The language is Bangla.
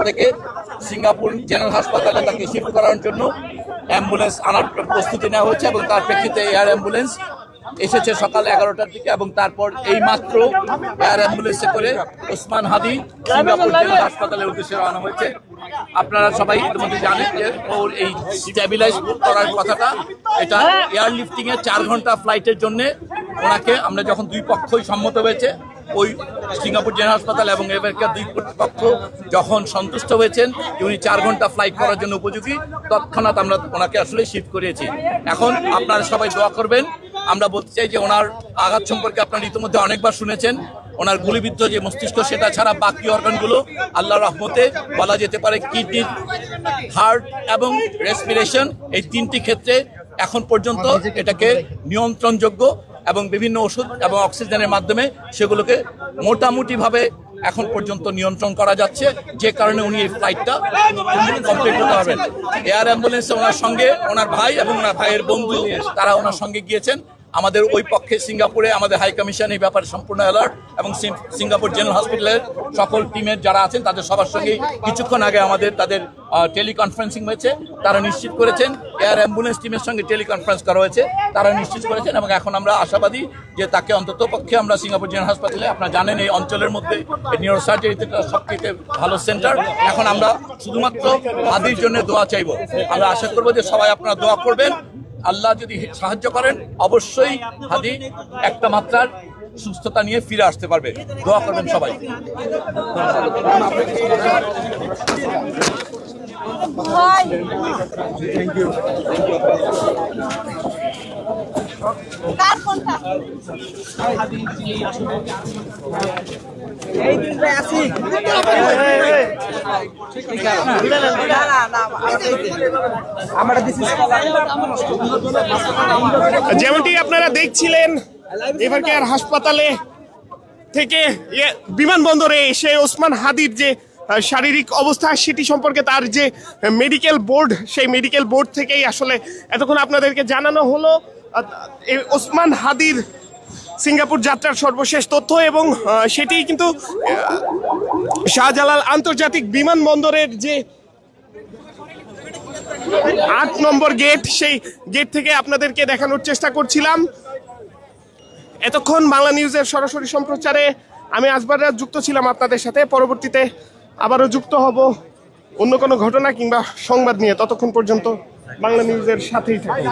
থেকে সিঙ্গাপুর জেনারেল হাসপাতালে তাকে শিফট করার জন্য অ্যাম্বুলেন্স আনার প্রস্তুতি নেওয়া হচ্ছে এবং তার প্রেক্ষিতে এয়ার অ্যাম্বুলেন্স এসেছে সকাল 11টার দিকে এবং তারপর এই মাত্র এয়ার অ্যাম্বুলেন্সে করে ওসমান হাদি সিঙ্গাপুর জেনারেল হাসপাতালের উদ্দেশ্যে রওনা হয়েছে। আপনারা সবাই ইতিমধ্যে জানেন যে ওর এই স্ট্যাবিলাইজ করার কথাটা, এটা এয়ারলিফটিং এর 4 ঘন্টা ফ্লাইটের জন্য ওনাকে আমরা যখন দুই পক্ষই সম্মত হয়েছে, ওই সিঙ্গাপুর জেনারেল হাসপাতাল এবং আমেরিকার দুই কর্তৃপক্ষ যখন সন্তুষ্ট হয়েছেন উনি 4 ঘন্টা ফ্লাইট করার জন্য উপযোগী, তৎক্ষণাৎ আমরা ওনাকে আসলে শিফট করিয়েছি। এখন আপনারা সবাই দোয়া করবেন। আমরা বলতে চাই যে ওনার আঘাত সম্পর্কে আপনারা ইতিমধ্যে অনেকবার শুনেছেন। ওনার গুলিবিদ্ধ যে মস্তিষ্ক, সেটা ছাড়া বাকি অর্গানগুলো আল্লাহর রহমতে বলা যেতে পারে কিডনি, হার্ট এবং রেসপিরেশন, এই 3টি ক্ষেত্রে এখন পর্যন্ত এটাকে নিয়ন্ত্রণযোগ্য এবং বিভিন্ন ওষুধ এবং অক্সিজেনের মাধ্যমে সেগুলোকে মোটামুটিভাবে এখন পর্যন্ত নিয়ন্ত্রণ করা যাচ্ছে, যে কারণে উনি এই ফ্লাইটটা কমপ্লিট করতে পারবেন। এয়ার অ্যাম্বুলেন্সে ওনার সঙ্গে ওনার ভাই এবং ওনার ভাইয়ের বন্ধু তারা ওনার সঙ্গে গিয়েছেন। আমাদের ওই পক্ষে সিঙ্গাপুরে আমাদের হাই কমিশন এই ব্যাপারে সম্পূর্ণ অ্যালার্ট এবং সিঙ্গাপুর জেনারেল হসপিটালের সকল টিমের যারা আছেন তাদের সবার সঙ্গে কিছুক্ষণ আগে আমাদের তাদের টেলিকনফারেন্সিং হয়েছে। তারা নিশ্চিত করেছেন, এয়ার অ্যাম্বুলেন্স টিমের সঙ্গে টেলিকনফারেন্স করা হয়েছে, তারা নিশ্চিত করেছেন এবং এখন আমরা আশাবাদী যে তাকে অন্তত পক্ষে আমরা সিঙ্গাপুর জেনারেল হাসপাতালে, আপনারা জানেন এই অঞ্চলের মধ্যে নিউরোসার্জারিতে সবথেকে ভালো সেন্টার, এখন আমরা শুধুমাত্র হাদির জন্য দোয়া চাইব। আমরা আশা করবো যে সবাই আপনারা দোয়া করবেন। আল্লাহ যদি সাহায্য করেন অবশ্যই হাদি একটা মাত্রার সুস্থতা নিয়ে ফিরে আসতে পারবে। দোয়া করবেন সবাই। যেমনটি আপনারা দেখছিলেন, এভারকেয়ার হাসপাতালে থেকে বিমানবন্দরে এসে ওসমান হাদির যে শারীরিক অবস্থা সেটি সম্পর্কে তার যে মেডিকেল বোর্ড, সেই মেডিকেল বোর্ড থেকেই আসলে এতক্ষণ আপনাদেরকে জানানো হলো ওসমান হাদির সিঙ্গাপুর যাত্রার সর্বশেষ তথ্য এবং সেটি কিন্তু শাহজালাল আন্তর্জাতিক বিমানবন্দরের যে 8 নম্বর গেট, সেই গেট থেকে আপনাদেরকে দেখানোর চেষ্টা করছিলাম। এতক্ষণ বাংলা নিউজের সরাসরি সম্প্রচারে আমি আসবাররা যুক্ত ছিলাম আপনাদের সাথে। পরবর্তীতে আবারও যুক্ত হব অন্য কোনো ঘটনা কিংবা সংবাদ নিয়ে। ততক্ষণ পর্যন্ত বাংলা নিউজের সাথেই থাকুন।